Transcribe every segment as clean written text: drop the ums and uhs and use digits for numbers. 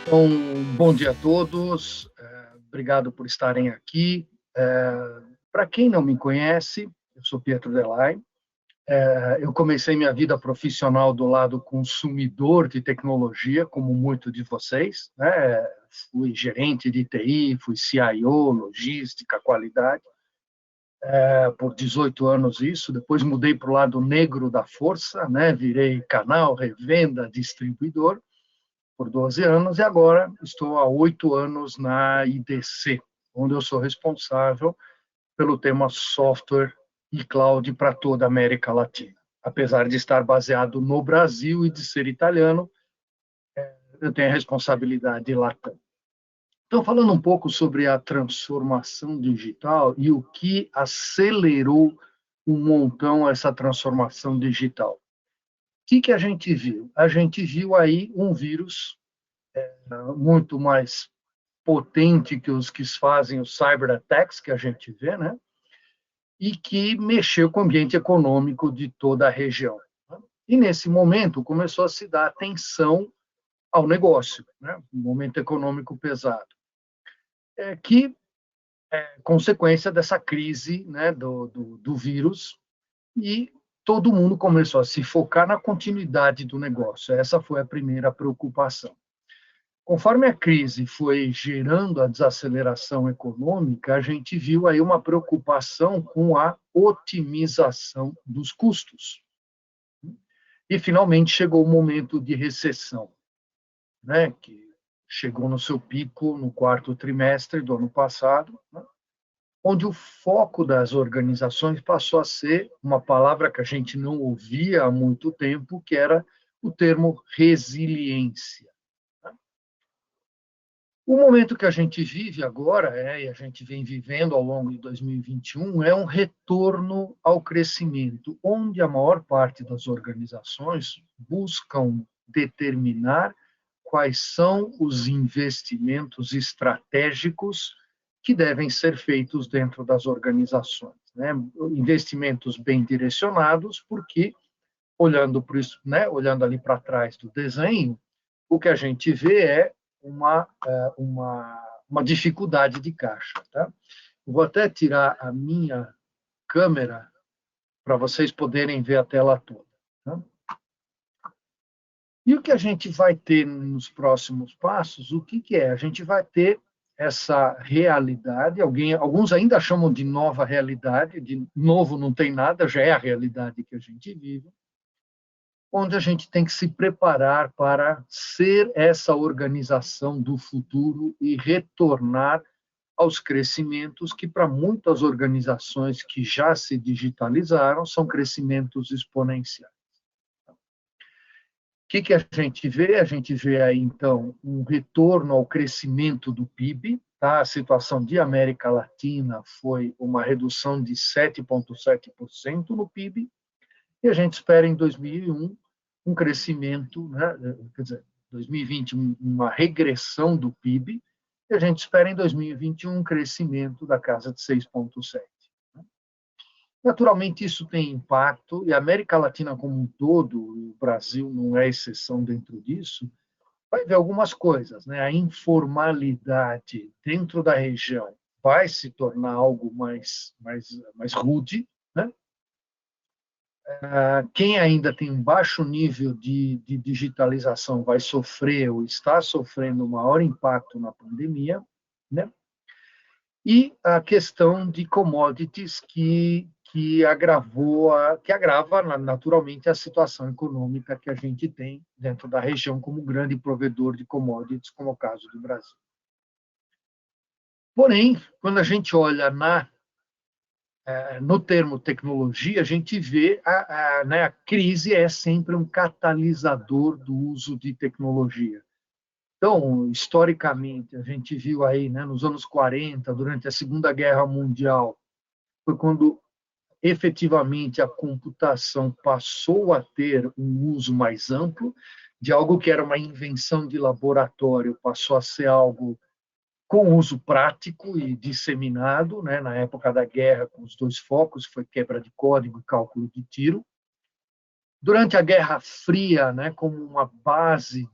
Então, bom dia a todos, obrigado por estarem aqui. Para quem não me conhece, eu sou Pietro Delay. Eu comecei minha vida profissional do lado consumidor de tecnologia, como muitos de vocês, né? Fui gerente de TI, fui CIO, logística, qualidade, por 18 anos isso. Depois mudei para o lado negro da força, né? Virei canal, revenda, distribuidor por 12 anos e agora estou há 8 anos na IDC, onde eu sou responsável pelo tema software e cloud para toda a América Latina. Apesar de estar baseado no Brasil e de ser italiano, eu tenho a responsabilidade latam. Então, falando um pouco sobre a transformação digital e o que acelerou um montão essa transformação digital. O que a gente viu? A gente viu aí um vírus muito mais potente que os que fazem os cyber attacks que a gente vê, né? E que mexeu com o ambiente econômico de toda a região. E nesse momento começou a se dar atenção ao negócio, né? Um momento econômico pesado, que é consequência dessa crise, né, do vírus, e todo mundo começou a se focar na continuidade do negócio. Essa foi a primeira preocupação. Conforme a crise foi gerando a desaceleração econômica, a gente viu aí uma preocupação com a otimização dos custos. E finalmente chegou o momento de recessão, né, que chegou no seu pico no quarto trimestre do ano passado, né, onde o foco das organizações passou a ser uma palavra que a gente não ouvia há muito tempo, que era o termo resiliência. O momento que a gente vive agora, e a gente vem vivendo ao longo de 2021, é um retorno ao crescimento, onde a maior parte das organizações buscam determinar quais são os investimentos estratégicos que devem ser feitos dentro das organizações, né? Investimentos bem direcionados, porque olhando para isso, né, olhando ali para trás do desenho, o que a gente vê é uma dificuldade de caixa. Tá? Vou até tirar a minha câmera para vocês poderem ver a tela toda. Tá? E o que a gente vai ter nos próximos passos? O que é? A gente vai ter essa realidade, alguns ainda chamam de nova realidade, de novo não tem nada, já é a realidade que a gente vive, onde a gente tem que se preparar para ser essa organização do futuro e retornar aos crescimentos que, para muitas organizações que já se digitalizaram, são crescimentos exponenciais. O que a gente vê? A gente vê aí, então, um retorno ao crescimento do PIB. Tá? A situação de América Latina foi uma redução de 7,7% no PIB, e a gente espera em 2001 um crescimento, né, quer dizer, 2020 uma regressão do PIB, e a gente espera em 2021 um crescimento da casa de 6,7%. Naturalmente, isso tem impacto, e a América Latina como um todo, o Brasil não é exceção dentro disso, vai ver algumas coisas. Né? A informalidade dentro da região vai se tornar algo mais rude, né? Quem ainda tem um baixo nível de digitalização vai sofrer ou está sofrendo o maior impacto na pandemia, né? E a questão de commodities que agrava naturalmente a situação econômica que a gente tem dentro da região como grande provedor de commodities, como é o caso do Brasil. Porém, quando a gente olha no termo tecnologia, a gente vê né, a crise é sempre um catalisador do uso de tecnologia. Então, historicamente, a gente viu aí, né, nos anos 40, durante a Segunda Guerra Mundial, foi quando efetivamente a computação passou a ter um uso mais amplo, de algo que era uma invenção de laboratório, passou a ser algo com uso prático e disseminado, né, na época da guerra, com os dois focos, foi quebra de código e cálculo de tiro. Durante a Guerra Fria, né, como uma base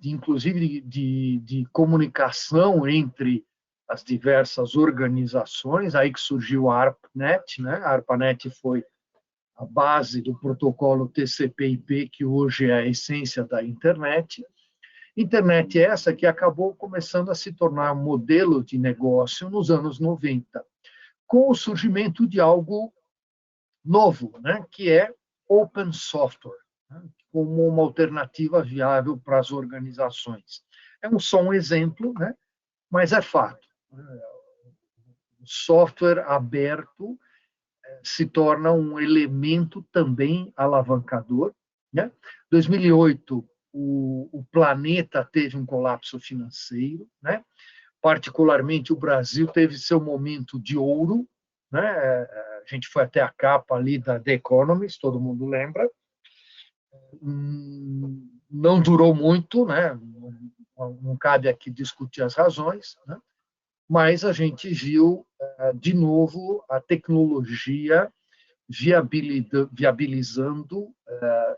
inclusive de comunicação entre as diversas organizações, aí que surgiu a ARPANET, né? A ARPANET foi a base do protocolo TCP/IP, que hoje é a essência da internet. Internet essa que acabou começando a se tornar um modelo de negócio nos anos 90, com o surgimento de algo novo, né? Que é open software, né? Como uma alternativa viável para as organizações. É só um exemplo, né? Mas é fato. O software aberto se torna um elemento também alavancador, né? 2008, o planeta teve um colapso financeiro, né? Particularmente o Brasil teve seu momento de ouro, né? A gente foi até a capa ali da The Economist, todo mundo lembra. Não durou muito, né? Não cabe aqui discutir as razões, né? Mas a gente viu, de novo, a tecnologia viabilizando,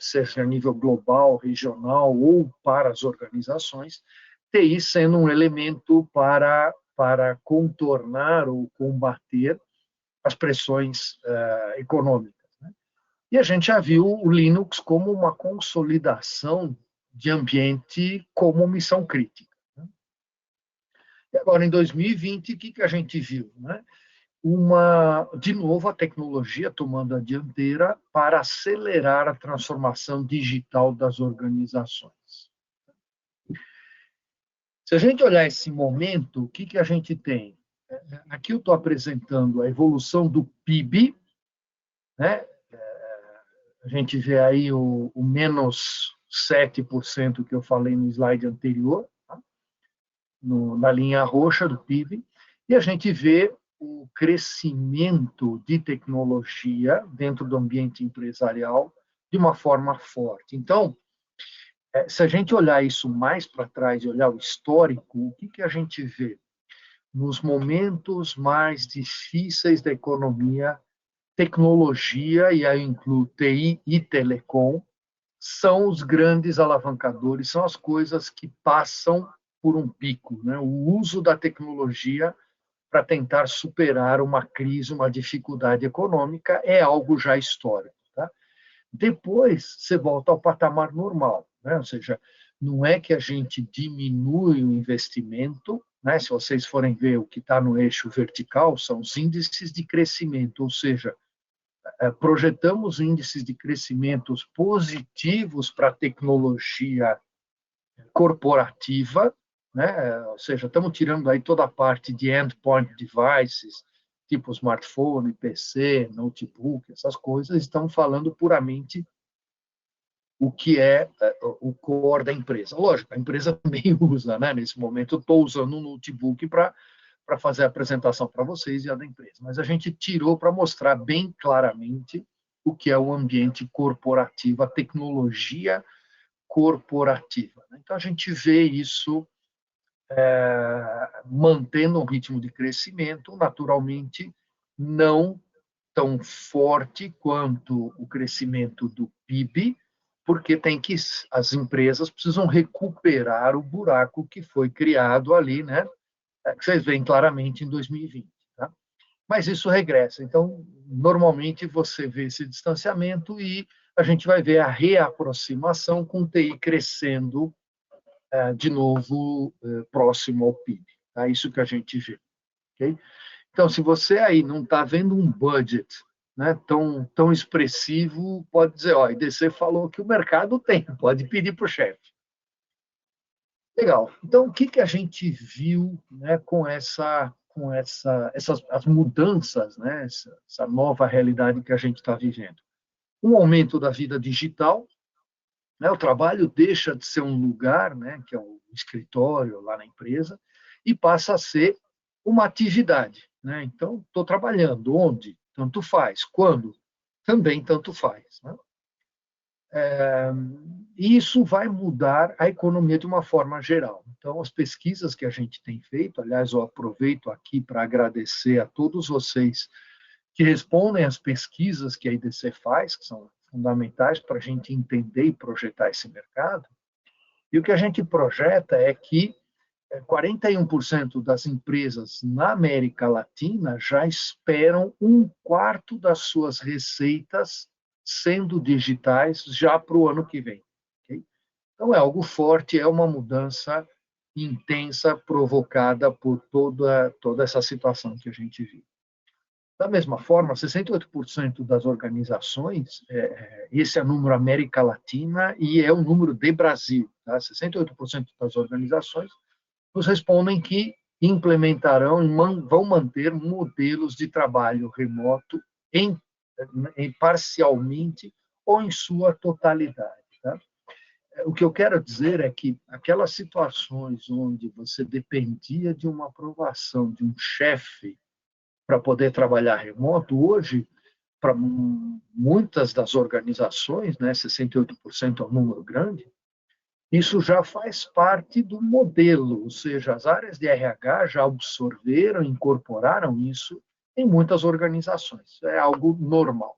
seja a nível global, regional ou para as organizações, TI sendo um elemento para contornar ou combater as pressões econômicas. E a gente já viu o Linux como uma consolidação de ambiente como missão crítica. E agora, em 2020, o que a gente viu? De novo, a tecnologia tomando a dianteira para acelerar a transformação digital das organizações. Se a gente olhar esse momento, o que a gente tem? Aqui eu estou apresentando a evolução do PIB, né? A gente vê aí o menos 7% que eu falei no slide anterior, tá? Na linha roxa do PIB, e a gente vê o crescimento de tecnologia dentro do ambiente empresarial de uma forma forte. Então, se a gente olhar isso mais para trás e olhar o histórico, o que a gente vê? Nos momentos mais difíceis da economia, tecnologia, e aí eu incluo TI e telecom, são os grandes alavancadores, são as coisas que passam por um pico, né? O uso da tecnologia para tentar superar uma crise, uma dificuldade econômica, é algo já histórico. Tá? Depois, você volta ao patamar normal, né? Ou seja, não é que a gente diminui o investimento, né? Se vocês forem ver o que está no eixo vertical, são os índices de crescimento, ou seja, projetamos índices de crescimento positivos para a tecnologia corporativa, né? Ou seja, estamos tirando aí toda a parte de endpoint devices, tipo smartphone, PC, notebook, essas coisas, estamos falando puramente o que é o core da empresa. Lógico, a empresa também usa, né? Nesse momento eu estou usando um notebook para fazer a apresentação para vocês e a da empresa, mas a gente tirou para mostrar bem claramente o que é o ambiente corporativo, a tecnologia corporativa. Então, a gente vê isso mantendo um ritmo de crescimento, naturalmente, não tão forte quanto o crescimento do PIB, porque as empresas precisam recuperar o buraco que foi criado ali, né? Que vocês veem claramente em 2020. Tá? Mas isso regressa. Então, normalmente você vê esse distanciamento e a gente vai ver a reaproximação com o TI crescendo de novo próximo ao PIB. Tá? Isso que a gente vê. Okay? Então, se você aí não está vendo um budget, né, tão expressivo, pode dizer, ó, a IDC falou que o mercado tem, pode pedir para o chefe. Legal. Então, o que a gente viu, né, com essas as mudanças, né, essa nova realidade que a gente está vivendo? Um aumento da vida digital, né, o trabalho deixa de ser um lugar, né, que é o escritório lá na empresa, e passa a ser uma atividade. Né? Então, estou trabalhando. Onde? Tanto faz. Quando? Também tanto faz. Né? E isso vai mudar a economia de uma forma geral. Então, as pesquisas que a gente tem feito, aliás, eu aproveito aqui para agradecer a todos vocês que respondem às pesquisas que a IDC faz, que são fundamentais para a gente entender e projetar esse mercado. E o que a gente projeta é que 41% das empresas na América Latina já esperam um quarto das suas receitas sendo digitais já para o ano que vem. Okay? Então, é algo forte, é uma mudança intensa provocada por toda essa situação que a gente vive. Da mesma forma, 68% das organizações, esse é o número América Latina e é o número de Brasil, tá? 68% das organizações nos respondem que implementarão e vão manter modelos de trabalho remoto em parcialmente ou em sua totalidade. Tá? O que eu quero dizer é que aquelas situações onde você dependia de uma aprovação de um chefe para poder trabalhar remoto, hoje, para muitas das organizações, né, 68% é um número grande, isso já faz parte do modelo, ou seja, as áreas de RH já absorveram, incorporaram isso em muitas organizações. É algo normal.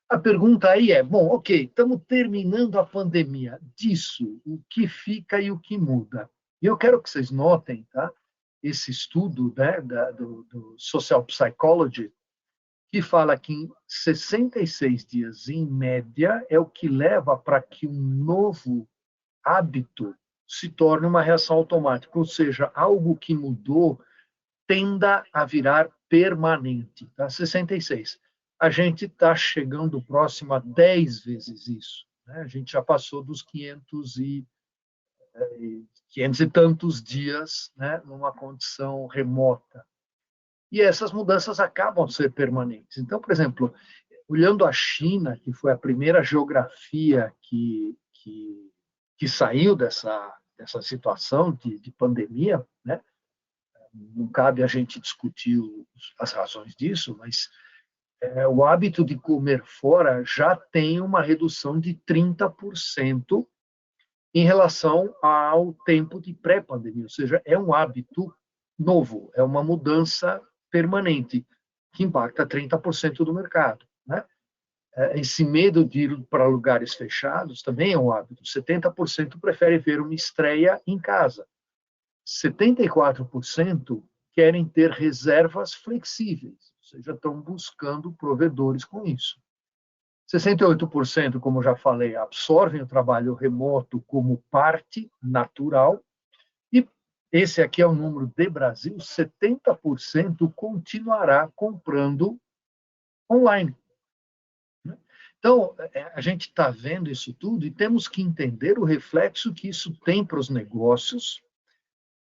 A pergunta aí é, bom, ok, estamos terminando a pandemia. Disso, o que fica e o que muda? E eu quero que vocês notem, tá? Esse estudo, né, do Social Psychology, que fala que em 66 dias, em média, é o que leva para que um novo hábito se torne uma reação automática, ou seja, algo que mudou tenda a virar permanente. Tá? 66. A gente está chegando próximo a 10 vezes isso. Né? A gente já passou dos 500 e tantos dias, né, numa condição remota. E essas mudanças acabam de ser permanentes. Então, por exemplo, olhando a China, que foi a primeira geografia que saiu dessa situação de pandemia, né? Não cabe a gente discutir as razões disso, mas o hábito de comer fora já tem uma redução de 30% em relação ao tempo de pré-pandemia, ou seja, é um hábito novo, é uma mudança permanente, que impacta 30% do mercado. Né? Esse medo de ir para lugares fechados também é um hábito. 70% prefere ver uma estreia em casa. 74% querem ter reservas flexíveis, ou seja, estão buscando provedores com isso. 68%, como já falei, absorvem o trabalho remoto como parte natural. E esse aqui é o número de Brasil, 70% continuará comprando online. Então, a gente está vendo isso tudo e temos que entender o reflexo que isso tem para os negócios.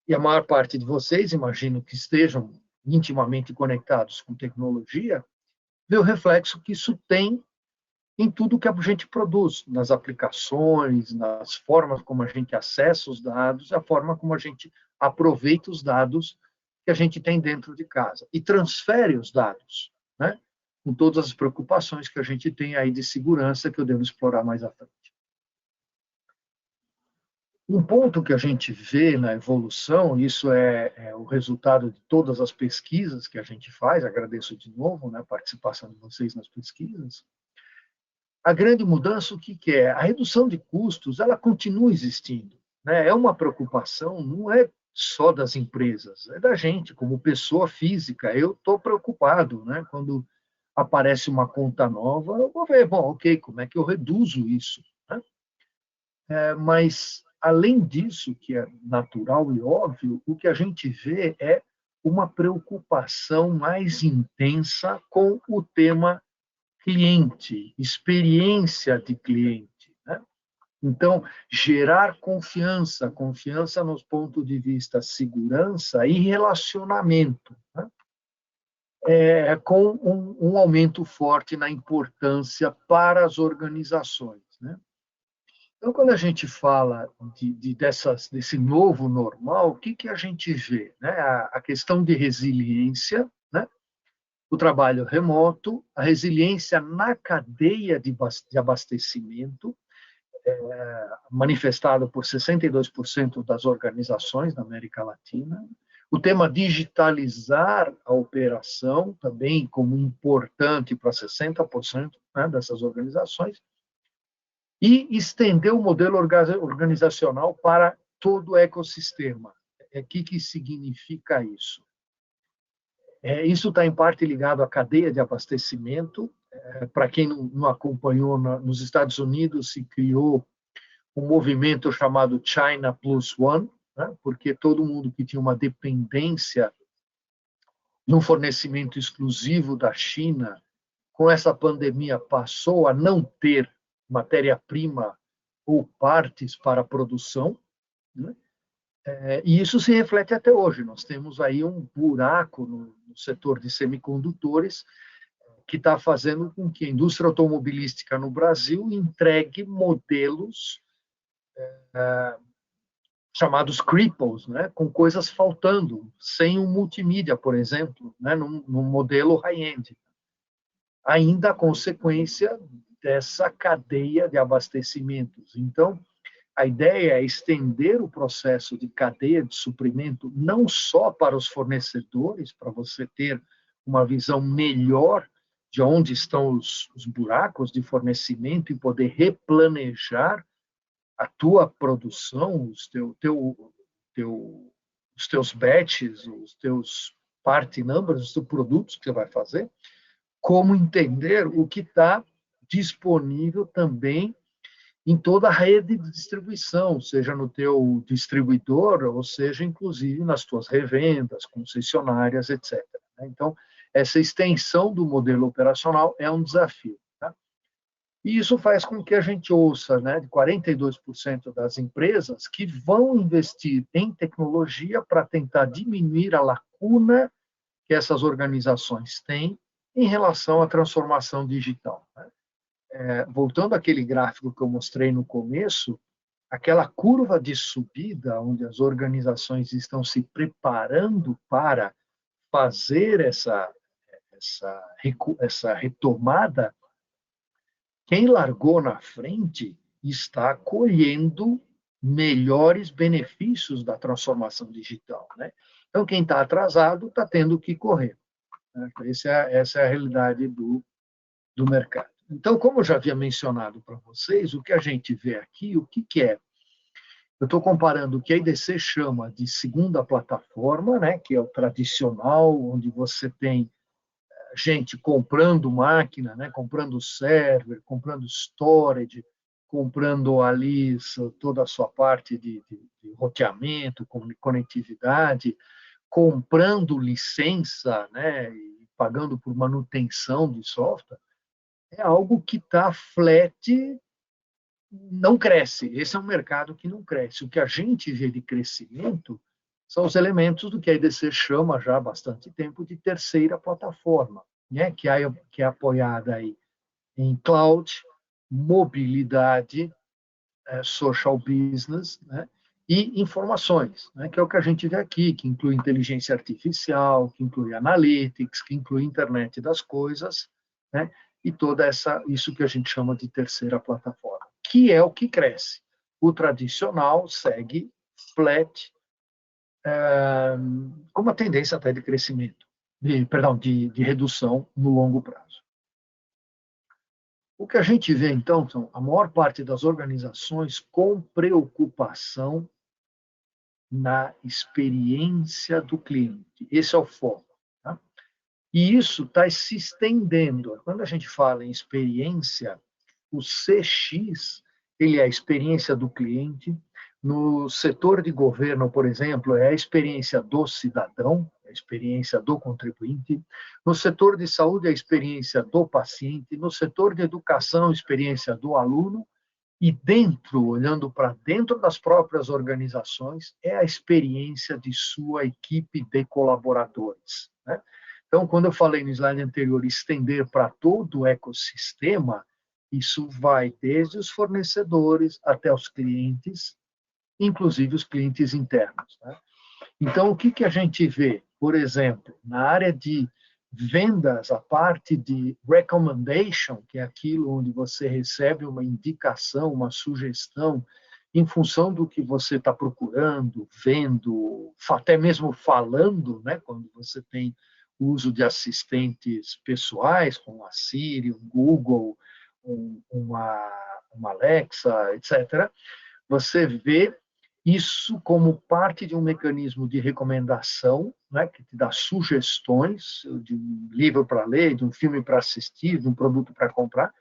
E a maior parte de vocês, imagino que estejam intimamente conectados com tecnologia, vê o reflexo que isso tem em tudo que a gente produz, nas aplicações, nas formas como a gente acessa os dados, a forma como a gente aproveita os dados que a gente tem dentro de casa e transfere os dados, né? Com todas as preocupações que a gente tem aí de segurança que eu devo explorar mais à frente. Um ponto que a gente vê na evolução, isso é o resultado de todas as pesquisas que a gente faz, agradeço de novo, né, a participação de vocês nas pesquisas. A grande mudança, o que é? A redução de custos, ela continua existindo. Né? É uma preocupação, não é só das empresas, é da gente, como pessoa física. Eu estou preocupado, né? Quando aparece uma conta nova, eu vou ver, bom, ok, como é que eu reduzo isso? Né? Mas, além disso, que é natural e óbvio, o que a gente vê é uma preocupação mais intensa com o tema cliente, experiência de cliente. Né? Então, gerar confiança, confiança nos pontos de vista segurança e relacionamento, né? Com um aumento forte na importância para as organizações. Né? Então, quando a gente fala desse novo normal, o que a gente vê? Né? A questão de resiliência, né? O trabalho remoto, a resiliência na cadeia de abastecimento, manifestado por 62% das organizações na América Latina. O tema digitalizar a operação, também como importante para 60%, né, dessas organizações. e estender o modelo organizacional para todo o ecossistema. O que significa isso? Isso está em parte ligado à cadeia de abastecimento. Para quem não acompanhou, nos Estados Unidos se criou um movimento chamado China Plus One, né? Porque todo mundo que tinha uma dependência de um fornecimento exclusivo da China, com essa pandemia passou a não ter matéria-prima ou partes para a produção, né? E isso se reflete até hoje. Nós temos aí um buraco no setor de semicondutores que está fazendo com que a indústria automobilística no Brasil entregue modelos chamados cripples, né, com coisas faltando, sem um multimídia, por exemplo, né, num modelo high-end. Ainda a consequência dessa cadeia de abastecimentos. Então, a ideia é estender o processo de cadeia de suprimento não só para os fornecedores, para você ter uma visão melhor de onde estão os buracos de fornecimento e poder replanejar a tua produção, os teus batches, os teus part numbers, os teus produtos que você vai fazer, como entender o que está disponível também em toda a rede de distribuição, seja no teu distribuidor, ou seja, inclusive nas tuas revendas, concessionárias, etc. Então, essa extensão do modelo operacional é um desafio. Tá? E isso faz com que a gente ouça, né, de 42% das empresas que vão investir em tecnologia para tentar diminuir a lacuna que essas organizações têm em relação à transformação digital. Né? Voltando àquele gráfico que eu mostrei no começo, aquela curva de subida, onde as organizações estão se preparando para fazer essa retomada, quem largou na frente está colhendo melhores benefícios da transformação digital. Né? Então, quem está atrasado está tendo que correr. Né? Essa é a realidade do mercado. Então, como eu já havia mencionado para vocês, o que a gente vê aqui, o que é? Eu estou comparando o que a IDC chama de segunda plataforma, né, que é o tradicional, onde você tem gente comprando máquina, né, comprando server, comprando storage, comprando ali toda a sua parte de roteamento, conectividade, comprando licença, né, e pagando por manutenção de software. É algo que está flat, não cresce. Esse é um mercado que não cresce. O que a gente vê de crescimento são os elementos do que a IDC chama já há bastante tempo de terceira plataforma, né? que é apoiada aí em cloud, mobilidade, social business, né? E informações, né? Que é o que a gente vê aqui, que inclui inteligência artificial, que inclui analytics, que inclui internet das coisas, né? E toda isso que a gente chama de terceira plataforma, que é o que cresce. O tradicional segue flat, com uma tendência até de crescimento, de redução no longo prazo. O que a gente vê, então, são a maior parte das organizações com preocupação na experiência do cliente. Esse é o foco. Tá? E isso está se estendendo. Quando a gente fala em experiência, o CX ele é a experiência do cliente. No setor de governo, por exemplo, é a experiência do cidadão, a experiência do contribuinte. No setor de saúde, é a experiência do paciente. No setor de educação, a experiência do aluno. E dentro, olhando para dentro das próprias organizações, é a experiência de sua equipe de colaboradores. Né? Então, quando eu falei no slide anterior, estender para todo o ecossistema, isso vai desde os fornecedores até os clientes, inclusive os clientes internos. Né? Então, o que a gente vê? Por exemplo, na área de vendas, a parte de recommendation, que é aquilo onde você recebe uma indicação, uma sugestão, em função do que você está procurando, vendo, até mesmo falando, né? Quando você tem o uso de assistentes pessoais, como a Siri, o Google, uma Alexa, etc., você vê isso como parte de um mecanismo de recomendação, né, que te dá sugestões de um livro para ler, de um filme para assistir, de um produto para comprar.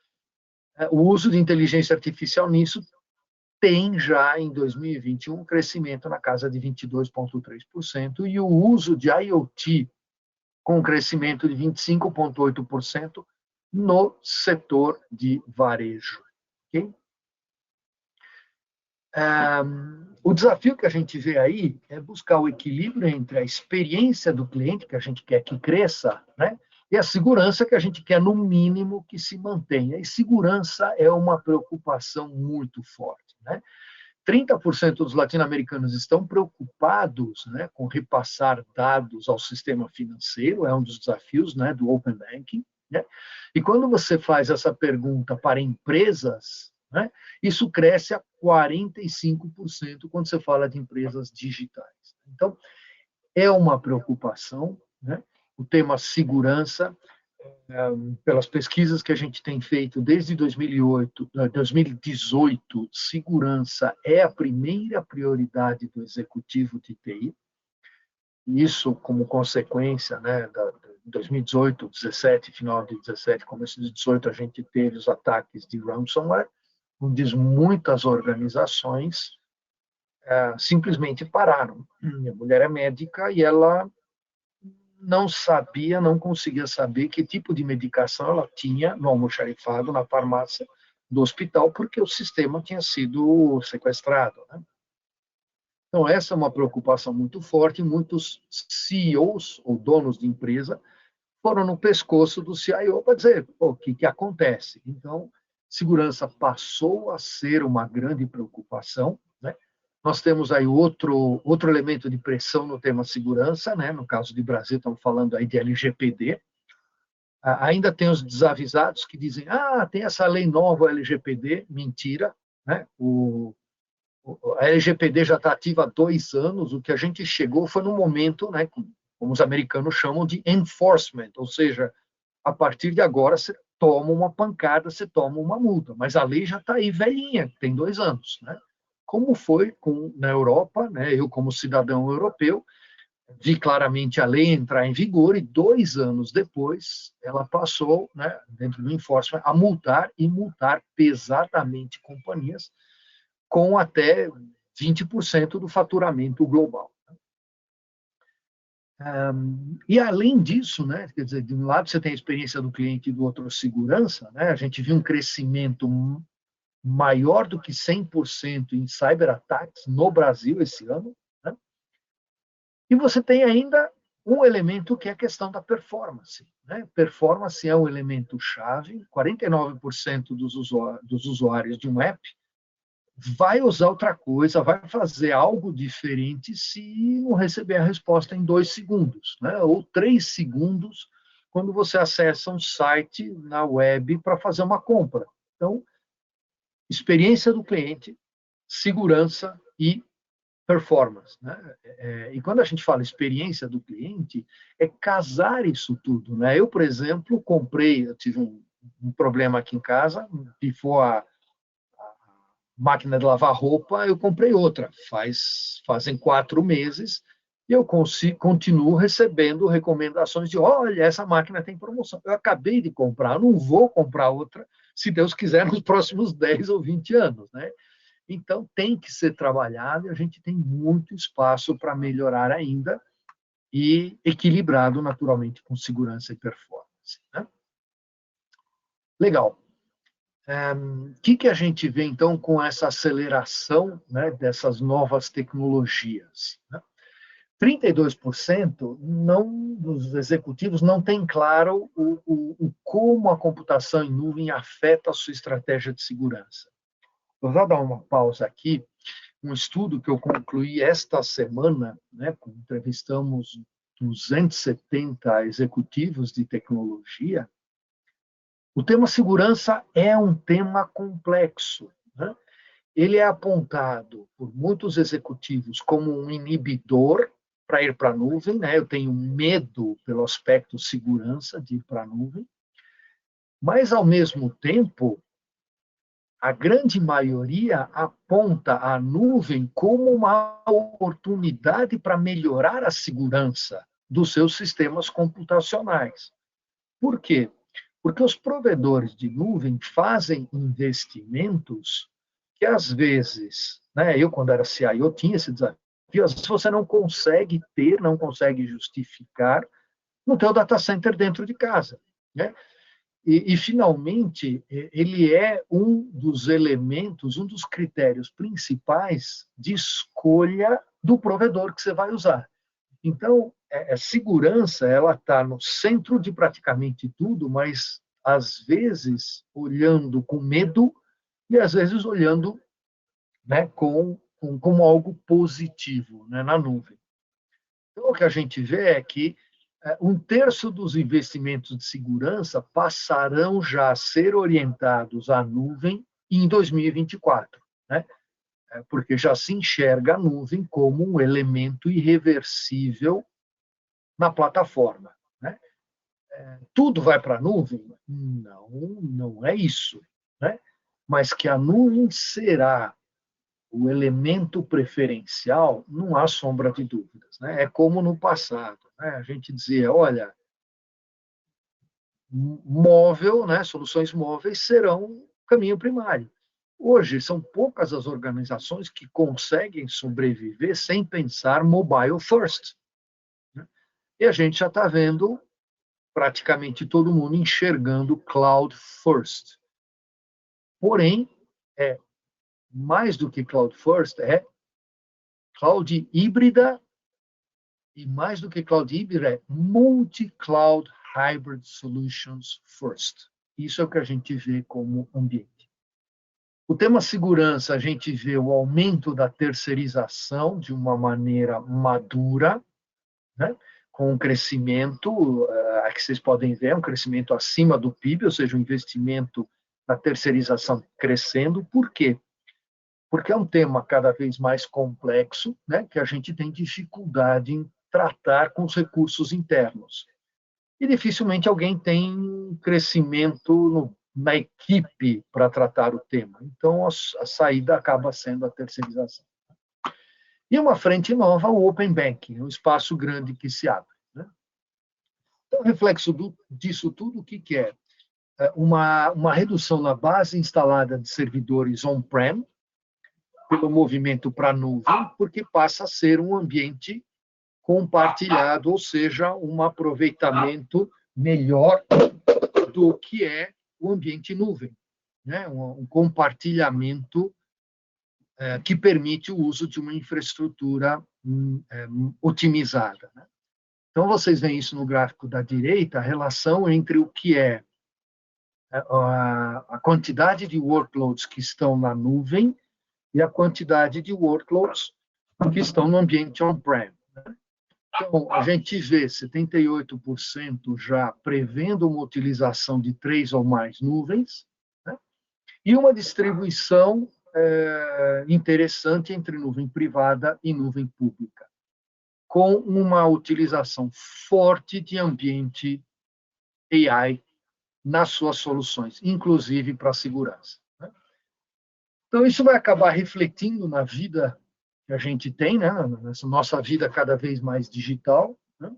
O uso de inteligência artificial nisso tem já, em 2021, um crescimento na casa de 22,3%, e o uso de IoT com um crescimento de 25,8% no setor de varejo. Okay? O desafio que a gente vê aí é buscar o equilíbrio entre a experiência do cliente, que a gente quer que cresça, né, e a segurança que a gente quer, no mínimo, que se mantenha. E segurança é uma preocupação muito forte. Né? 30% dos latino-americanos estão preocupados, né, com repassar dados ao sistema financeiro, é um dos desafios, né, do Open Banking. Né? E quando você faz essa pergunta para empresas, né, isso cresce a 45% quando você fala de empresas digitais. Então, é uma preocupação, né? O tema segurança, pelas pesquisas que a gente tem feito desde 2018, segurança é a primeira prioridade do executivo de TI. Isso como consequência, né, da 2018, 17, final de 17, começo de 18, a gente teve os ataques de ransomware, onde muitas organizações simplesmente pararam. Minha mulher é médica e ela não sabia, não conseguia saber que tipo de medicação ela tinha no almoxarifado, na farmácia do hospital, porque o sistema tinha sido sequestrado. Né? Então, essa é uma preocupação muito forte. Muitos CEOs, ou donos de empresa, foram no pescoço do CIO para dizer, o que acontece? Então, segurança passou a ser uma grande preocupação. Né? Nós temos aí outro elemento de pressão no tema segurança, né? No caso de Brasil, estamos falando aí de LGPD. Ainda tem os desavisados que dizem, tem essa lei nova, LGPD, mentira. Né? A LGPD já está ativa há 2 anos, o que a gente chegou foi no momento, né, como os americanos chamam de enforcement, ou seja, a partir de agora você toma uma pancada, você toma uma multa, mas a lei já está aí velhinha, tem 2 anos. Né? Como foi na Europa, né, eu como cidadão europeu, vi claramente a lei entrar em vigor e 2 anos depois ela passou, né, dentro do enforcement, a multar e multar pesadamente companhias com até 20% do faturamento global. E além disso, né, quer dizer, de um lado você tem a experiência do cliente e do outro segurança, né, a gente viu um crescimento maior do que 100% em cyberataques no Brasil esse ano, né? E você tem ainda um elemento que é a questão da performance. Né? Performance é um elemento chave. 49% dos usuários de um app vai usar outra coisa, vai fazer algo diferente se não receber a resposta em 2 segundos, né? Ou 3 segundos quando você acessa um site na web para fazer uma compra. Então, experiência do cliente, segurança e performance. Né? E quando a gente fala experiência do cliente, é casar isso tudo. Né? Eu, por exemplo, eu tive um problema aqui em casa, pifou a máquina de lavar roupa, eu comprei outra. Fazem 4 meses e eu continuo recebendo recomendações de, olha, essa máquina tem promoção. Eu acabei de comprar, eu não vou comprar outra, se Deus quiser, nos próximos 10 ou 20 anos. Né? Então, tem que ser trabalhado e a gente tem muito espaço para melhorar ainda e equilibrado, naturalmente, com segurança e performance. Né? Legal. O que a gente vê, então, com essa aceleração, né, dessas novas tecnologias? Né? 32% dos executivos não tem claro como a computação em nuvem afeta a sua estratégia de segurança. Vou dar uma pausa aqui. Um estudo que eu concluí esta semana, né, entrevistamos 270 executivos de tecnologia. O tema segurança é um tema complexo. Né? Ele é apontado por muitos executivos como um inibidor para ir para a nuvem. Né? Eu tenho medo pelo aspecto segurança de ir para a nuvem. Mas, ao mesmo tempo, a grande maioria aponta a nuvem como uma oportunidade para melhorar a segurança dos seus sistemas computacionais. Por quê? Porque os provedores de nuvem fazem investimentos que, às vezes, né, eu, quando era CIO, tinha esse desafio, às vezes você não consegue ter, não consegue justificar no teu data center dentro de casa. Né? Finalmente, ele é um dos elementos, um dos critérios principais de escolha do provedor que você vai usar. Então, a segurança ela está no centro de praticamente tudo, mas às vezes olhando com medo e às vezes olhando, né, como algo positivo, né, na nuvem. Então, o que a gente vê é que um terço dos investimentos de segurança passarão já a ser orientados à nuvem em 2024, né? Porque já se enxerga a nuvem como um elemento irreversível na plataforma. Né? Tudo vai para a nuvem? Não, não é isso. Né? Mas que a nuvem será o elemento preferencial, não há sombra de dúvidas. Né? É como no passado. Né? A gente dizia, olha, móvel, né? Soluções móveis serão o caminho primário. Hoje, são poucas as organizações que conseguem sobreviver sem pensar mobile first. Né? E a gente já está vendo praticamente todo mundo enxergando cloud first. Porém, é mais do que cloud first, é cloud híbrida e mais do que cloud híbrida, é multi-cloud hybrid solutions first. Isso é o que a gente vê como ambiente. O tema segurança, a gente vê o aumento da terceirização de uma maneira madura, né? Com um crescimento, que vocês podem ver, um crescimento acima do PIB, ou seja, o investimento na terceirização crescendo. Por quê? Porque é um tema cada vez mais complexo, né, que a gente tem dificuldade em tratar com os recursos internos. E dificilmente alguém tem crescimento na equipe para tratar o tema. Então, a saída acaba sendo a terceirização. E uma frente nova, o Open Banking, um espaço grande que se abre. Né? Então, reflexo disso tudo, o que é? Uma redução na base instalada de servidores on-prem, pelo movimento para a nuvem, porque passa a ser um ambiente compartilhado, ou seja, um aproveitamento melhor do que é o ambiente nuvem, né? Um compartilhamento que permite o uso de uma infraestrutura otimizada. Né? Então, vocês veem isso no gráfico da direita, a relação entre o que é a quantidade de workloads que estão na nuvem e a quantidade de workloads que estão no ambiente on-prem. Né? Então, a gente vê 78% já prevendo uma utilização de 3 ou mais nuvens, né? E uma distribuição interessante entre nuvem privada e nuvem pública, com uma utilização forte de ambiente AI nas suas soluções, inclusive para a segurança. Né? Então, isso vai acabar refletindo na vida que a gente tem, né? Nessa nossa vida cada vez mais digital. Né?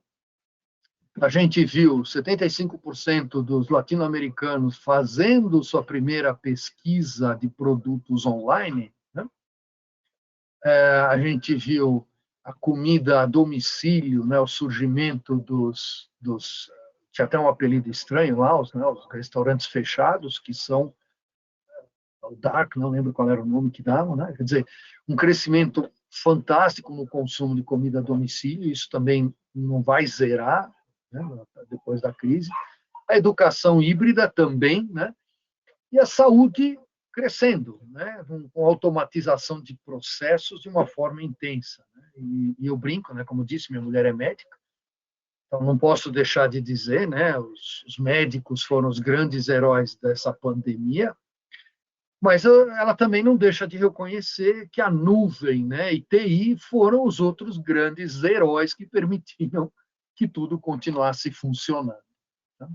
A gente viu 75% dos latino-americanos fazendo sua primeira pesquisa de produtos online. Né? A gente viu a comida a domicílio, né? O surgimento dos tinha até um apelido estranho lá, os restaurantes fechados, que são o Dark, não lembro qual era o nome que davam, né? Quer dizer, um crescimento fantástico no consumo de comida a domicílio, isso também não vai zerar, né, depois da crise. A educação híbrida também, né? E a saúde crescendo, né? Com automatização de processos de uma forma intensa. Né? E eu brinco, né? Como disse, minha mulher é médica, então não posso deixar de dizer, né? Os médicos foram os grandes heróis dessa pandemia, mas ela também não deixa de reconhecer que a nuvem, né, e TI foram os outros grandes heróis que permitiram que tudo continuasse funcionando. Tá?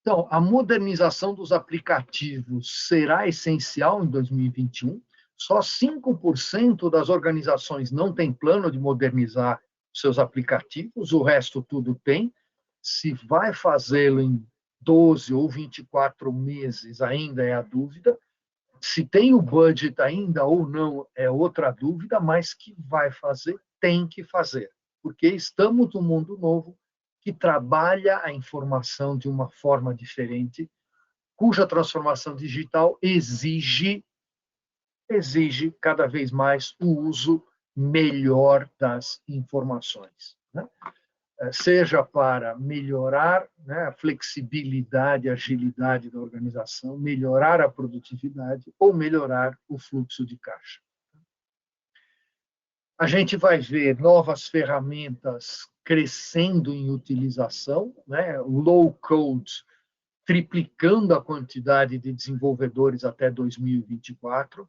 Então, a modernização dos aplicativos será essencial em 2021. Só 5% das organizações não têm plano de modernizar seus aplicativos, o resto tudo tem. Se vai fazê-lo em 12 ou 24 meses ainda é a dúvida. Se tem o budget ainda ou não é outra dúvida, mas que vai fazer, tem que fazer. Porque estamos num mundo novo que trabalha a informação de uma forma diferente, cuja transformação digital exige cada vez mais o uso melhor das informações, né? Seja para melhorar, né, a flexibilidade, a agilidade da organização, melhorar a produtividade ou melhorar o fluxo de caixa. A gente vai ver novas ferramentas crescendo em utilização, né? Low code triplicando a quantidade de desenvolvedores até 2024,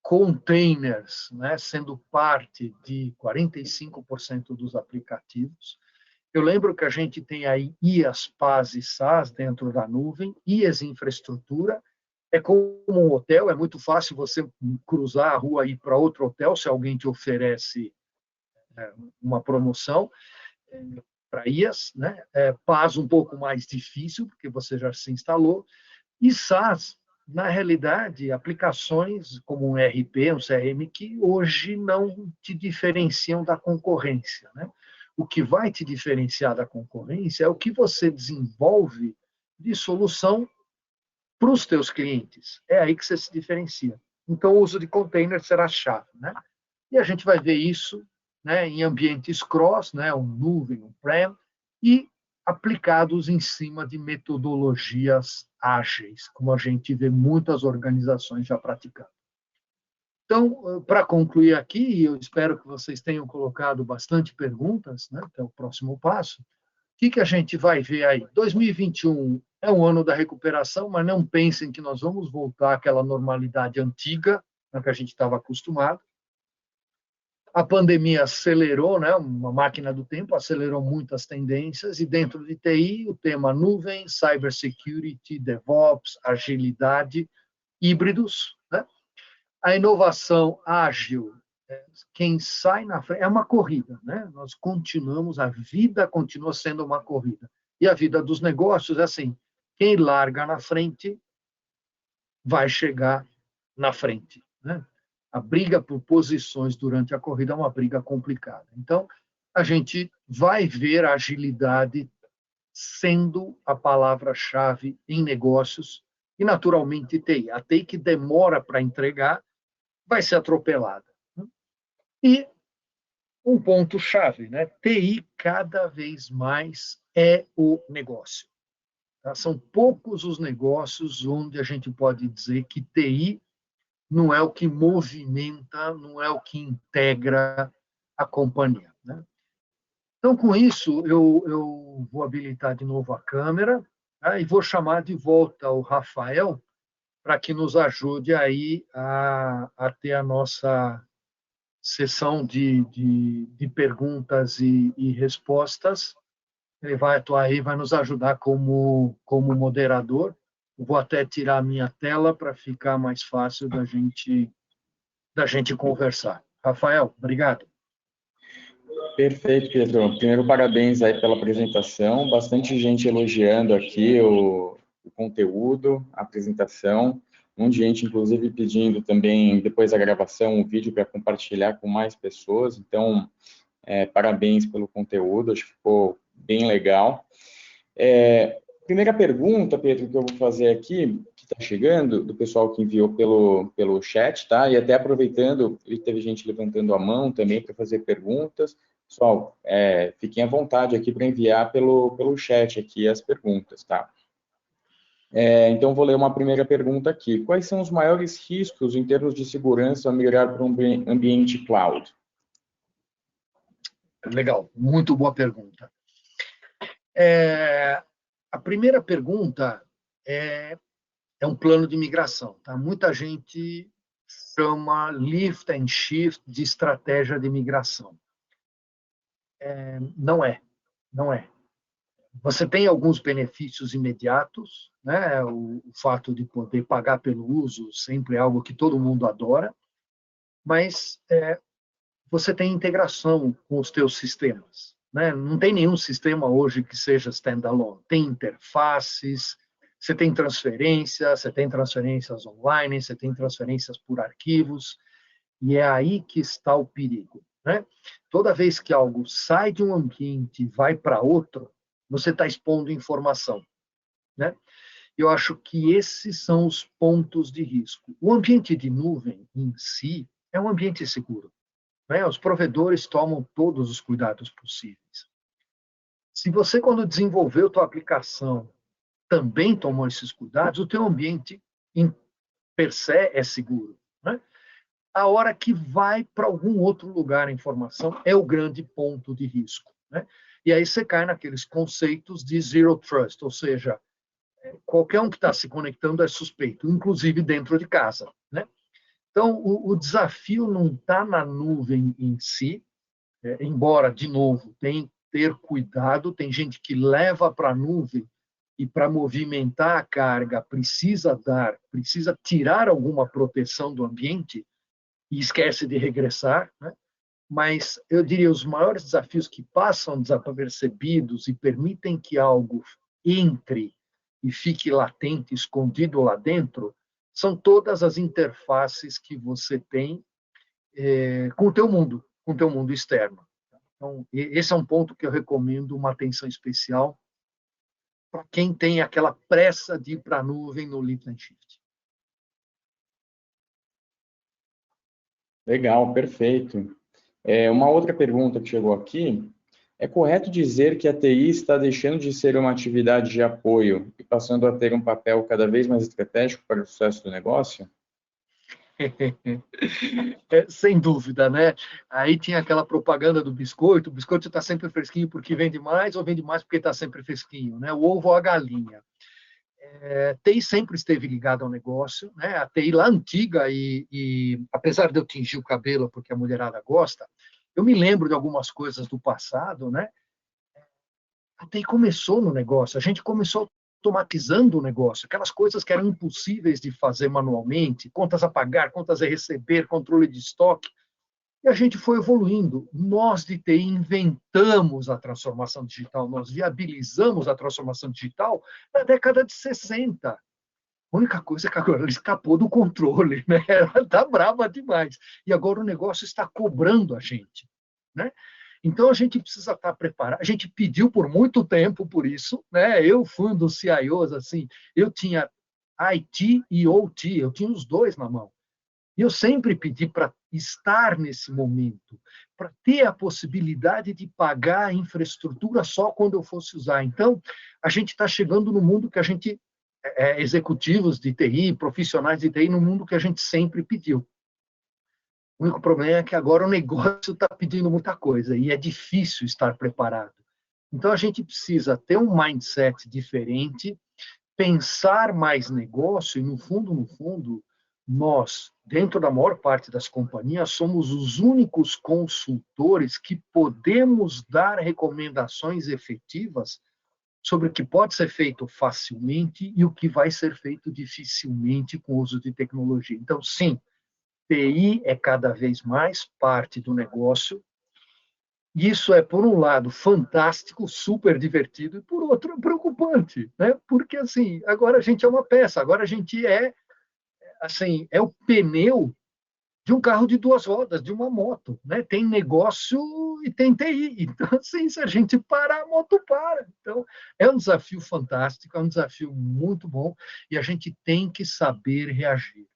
containers, né, sendo parte de 45% dos aplicativos. Eu lembro que a gente tem aí IaaS, PaaS e SaaS dentro da nuvem, IaaS infraestrutura, é como um hotel, é muito fácil você cruzar a rua e ir para outro hotel se alguém te oferece uma promoção para IaaS, né? PaaS um pouco mais difícil, porque você já se instalou, e SaaS, na realidade, aplicações como um ERP, um CRM, que hoje não te diferenciam da concorrência, né? O que vai te diferenciar da concorrência é o que você desenvolve de solução para os teus clientes. É aí que você se diferencia. Então, o uso de container será a chave, né? E a gente vai ver isso, né, em ambientes cross, né, um nuvem, um prem, e aplicados em cima de metodologias ágeis, como a gente vê muitas organizações já praticando. Então, para concluir aqui, eu espero que vocês tenham colocado bastante perguntas, né, até o próximo passo. O que a gente vai ver aí? 2021 é um ano da recuperação, mas não pensem que nós vamos voltar àquela normalidade antiga, na que a gente estava acostumado. A pandemia acelerou, né, uma máquina do tempo, acelerou muitas tendências, e dentro de TI, o tema nuvem, cybersecurity, DevOps, agilidade, híbridos, né? A inovação ágil, quem sai na frente, é uma corrida, né? Nós continuamos, a vida continua sendo uma corrida. E a vida dos negócios é assim, quem larga na frente vai chegar na frente, né? A briga por posições durante a corrida é uma briga complicada. Então, a gente vai ver a agilidade sendo a palavra-chave em negócios e, naturalmente, TI. A TI que demora para entregar vai ser atropelada. E um ponto-chave, né? TI cada vez mais é o negócio. Tá? São poucos os negócios onde a gente pode dizer que TI não é o que movimenta, não é o que integra a companhia, né? Então, com isso, eu vou habilitar de novo a câmera, tá? E vou chamar de volta o Rafael para que nos ajude aí a ter a nossa sessão de perguntas e respostas. Ele vai atuar aí, vai nos ajudar como moderador. Vou até tirar a minha tela para ficar mais fácil da gente conversar. Rafael, obrigado. Perfeito, Pedro. Primeiro, parabéns aí pela apresentação. Bastante gente elogiando aqui o conteúdo, a apresentação. Um monte de gente, inclusive, pedindo também, depois da gravação, um vídeo para compartilhar com mais pessoas. Então, parabéns pelo conteúdo, acho que ficou bem legal. Primeira pergunta, Pedro, que eu vou fazer aqui, que está chegando, do pessoal que enviou pelo chat, tá? E até aproveitando, teve gente levantando a mão também para fazer perguntas. Pessoal, fiquem à vontade aqui para enviar pelo chat aqui as perguntas, tá? Então, vou ler uma primeira pergunta aqui. Quais são os maiores riscos em termos de segurança ao migrar para um ambiente cloud? Legal, muito boa pergunta. A primeira pergunta é um plano de migração, tá? Muita gente chama lift and shift de estratégia de migração. Não é, não é. Você tem alguns benefícios imediatos, né? O fato de poder pagar pelo uso sempre é algo que todo mundo adora, mas você tem integração com os teus sistemas, né? Não tem nenhum sistema hoje que seja standalone. Tem interfaces, você tem transferências online, você tem transferências por arquivos, e é aí que está o perigo, né? Toda vez que algo sai de um ambiente e vai para outro, você está expondo informação, né? Eu acho que esses são os pontos de risco. O ambiente de nuvem em si é um ambiente seguro, né? Os provedores tomam todos os cuidados possíveis. Se você, quando desenvolveu a tua aplicação, também tomou esses cuidados, o teu ambiente, em per se, é seguro, né? A hora que vai para algum outro lugar a informação é o grande ponto de risco, né? E aí você cai naqueles conceitos de zero trust, ou seja, qualquer um que está se conectando é suspeito, inclusive dentro de casa, né? Então, o desafio não está na nuvem em si, embora, de novo, tem que ter cuidado, tem gente que leva para a nuvem e para movimentar a carga precisa tirar alguma proteção do ambiente e esquece de regressar, né? Mas eu diria os maiores desafios que passam desapercebidos e permitem que algo entre e fique latente, escondido lá dentro, são todas as interfaces que você tem com o teu mundo externo. Então, esse é um ponto que eu recomendo uma atenção especial para quem tem aquela pressa de ir para a nuvem no lift and shift. Legal, perfeito. Uma outra pergunta que chegou aqui: é correto dizer que a TI está deixando de ser uma atividade de apoio e passando a ter um papel cada vez mais estratégico para o sucesso do negócio? Sem dúvida, né? Aí tinha aquela propaganda do biscoito, o biscoito está sempre fresquinho porque vende mais ou vende mais porque está sempre fresquinho, né? O ovo ou a galinha. TI sempre esteve ligada ao negócio, né? A TI lá antiga e apesar de eu tingir o cabelo porque a mulherada gosta, eu me lembro de algumas coisas do passado, né? A TI começou no negócio, a gente começou automatizando o negócio, aquelas coisas que eram impossíveis de fazer manualmente, contas a pagar, contas a receber, controle de estoque, e a gente foi evoluindo. Nós de TI inventamos a transformação digital, nós viabilizamos a transformação digital na década de 60. A única coisa é que agora ela escapou do controle, né? Ela está brava demais. E agora o negócio está cobrando a gente, né? Então a gente precisa estar preparado. A gente pediu por muito tempo por isso, né? Eu fui um dos CIOs assim, eu tinha IT e OT, eu tinha os dois na mão. E eu sempre pedi para estar nesse momento, para ter a possibilidade de pagar a infraestrutura só quando eu fosse usar. Então, a gente está chegando no mundo que a gente, executivos de TI, profissionais de TI, no mundo que a gente sempre pediu. O único problema é que agora o negócio está pedindo muita coisa e é difícil estar preparado. Então, a gente precisa ter um mindset diferente, pensar mais negócio e, no fundo, nós, dentro da maior parte das companhias, somos os únicos consultores que podemos dar recomendações efetivas sobre o que pode ser feito facilmente e o que vai ser feito dificilmente com o uso de tecnologia. Então, sim, TI é cada vez mais parte do negócio. Isso é, por um lado, fantástico, super divertido, e, por outro, preocupante, né? Porque, assim, agora a gente é uma peça, agora a gente assim, é o pneu de um carro de duas rodas, de uma moto, né? Tem negócio e tem TI. Então, assim, se a gente parar, a moto para. Então, é um desafio fantástico, é um desafio muito bom, e a gente tem que saber reagir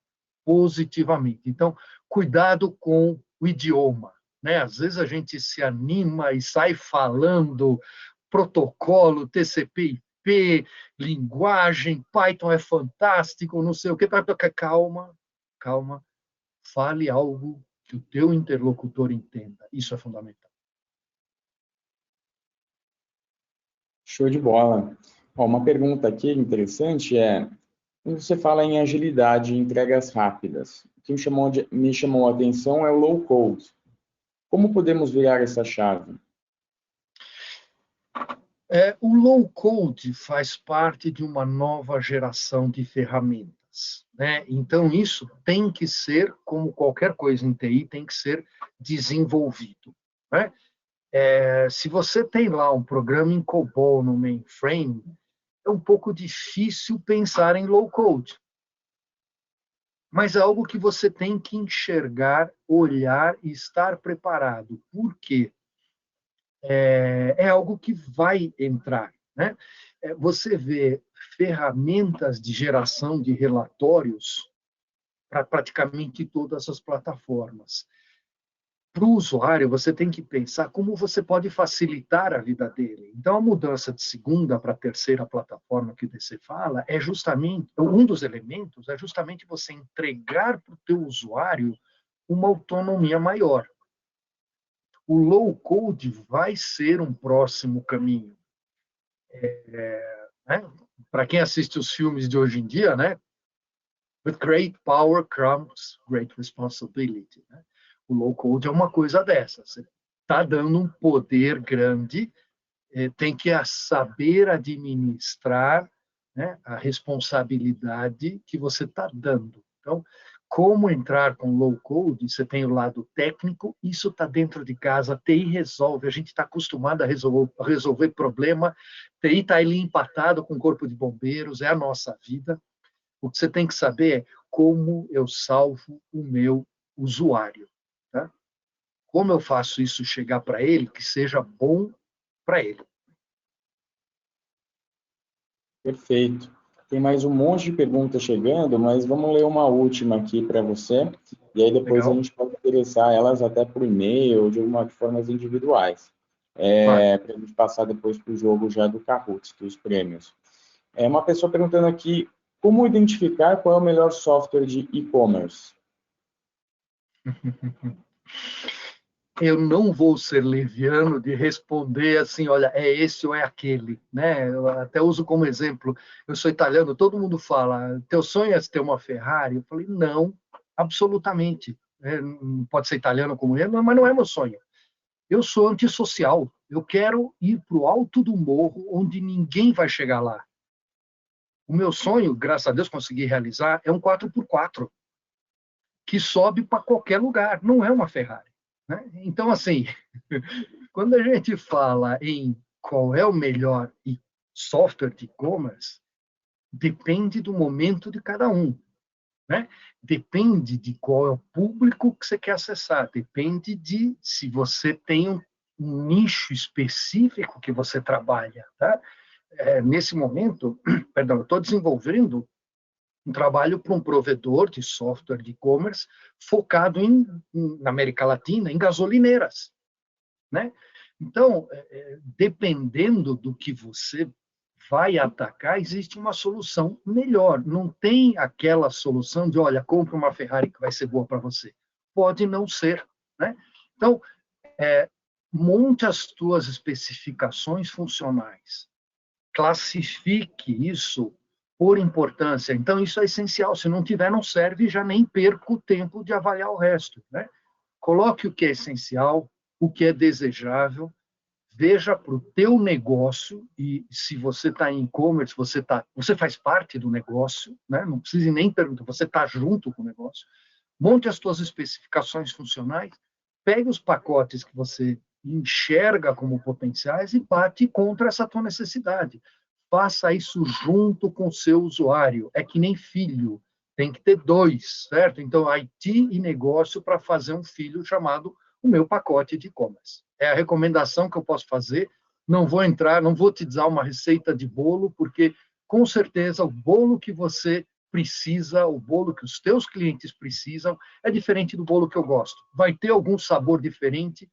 positivamente. Então, cuidado com o idioma, né? Às vezes a gente se anima e sai falando protocolo, TCP/IP, linguagem, Python é fantástico, não sei o que. Calma, calma. Fale algo que o teu interlocutor entenda. Isso é fundamental. Show de bola. Ó, uma pergunta aqui interessante é: quando você fala em agilidade e entregas rápidas, o que me chamou a atenção é o low code. Como podemos virar essa chave? O low-code faz parte de uma nova geração de ferramentas, né? Então, isso tem que ser, como qualquer coisa em TI, tem que ser desenvolvido, né? Se você tem lá um programa em COBOL no mainframe, é um pouco difícil pensar em low-code, mas é algo que você tem que enxergar, olhar e estar preparado. Por quê? É algo que vai entrar, né? Você vê ferramentas de geração de relatórios para praticamente todas as plataformas. Para o usuário, você tem que pensar como você pode facilitar a vida dele. Então, a mudança de segunda para terceira plataforma que você fala é justamente, um dos elementos é justamente você entregar para o teu usuário uma autonomia maior. O low code vai ser um próximo caminho. Né? Para quem assiste os filmes de hoje em dia, né? With great power comes great responsibility. Né? O low code é uma coisa dessa. Você está dando um poder grande, tem que saber administrar, né, a responsabilidade que você está dando. Então, como entrar com low code? Você tem o lado técnico, isso está dentro de casa, TI resolve, a gente está acostumado a resolver problema, TI está ali empatado com o corpo de bombeiros, é a nossa vida. O que você tem que saber é como eu salvo o meu usuário. Tá? Como eu faço isso chegar para ele, que seja bom para ele. Perfeito. Tem mais um monte de perguntas chegando, mas vamos ler uma última aqui para você, e aí depois a Legal? gente pode interessar elas até por e-mail ou de alguma formas individuais, Claro. para a gente passar depois para o jogo já do Kahoot, dos prêmios. Uma pessoa perguntando aqui, como identificar qual é o melhor software de e-commerce? Eu não vou ser leviano de responder assim, olha, é esse ou é aquele, né? Eu até uso como exemplo, eu sou italiano, todo mundo fala, teu sonho é ter uma Ferrari? Eu falei, não, absolutamente. Não pode ser italiano como eu, mas não é meu sonho. Eu sou antissocial, eu quero ir para o alto do morro onde ninguém vai chegar lá. O meu sonho, graças a Deus consegui realizar, é um 4x4 que sobe para qualquer lugar, não é uma Ferrari. Né? Então, assim, quando a gente fala em qual é o melhor software de e-commerce, depende do momento de cada um. Né? Depende de qual é o público que você quer acessar, depende de se você tem um nicho específico que você trabalha. Tá? Nesse momento, perdão, eu estou desenvolvendo um trabalho para um provedor de software de e-commerce focado na América Latina, em gasolineiras. Né? Então, dependendo do que você vai atacar, existe uma solução melhor. Não tem aquela solução de, olha, compra uma Ferrari que vai ser boa para você. Pode não ser. Né? Então, monte as tuas especificações funcionais. Classifique isso por importância. Então, isso é essencial. Se não tiver, não serve, já nem perco o tempo de avaliar o resto. Né? Coloque o que é essencial, o que é desejável, veja para o teu negócio, e se você está em e-commerce, você faz parte do negócio, né? Não precisa nem perguntar, você está junto com o negócio, monte as suas especificações funcionais, pegue os pacotes que você enxerga como potenciais e bate contra essa tua necessidade. Faça isso junto com o seu usuário. É que nem filho, tem que ter dois, certo? Então, IT e negócio para fazer um filho chamado o meu pacote de e-commerce. É a recomendação que eu posso fazer. Não vou entrar, não vou te dar uma receita de bolo, porque com certeza o bolo que você precisa, o bolo que os teus clientes precisam, é diferente do bolo que eu gosto. Vai ter algum sabor diferente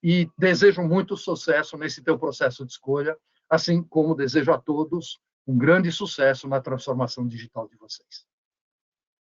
e desejo muito sucesso nesse teu processo de escolha, assim como desejo a todos um grande sucesso na transformação digital de vocês.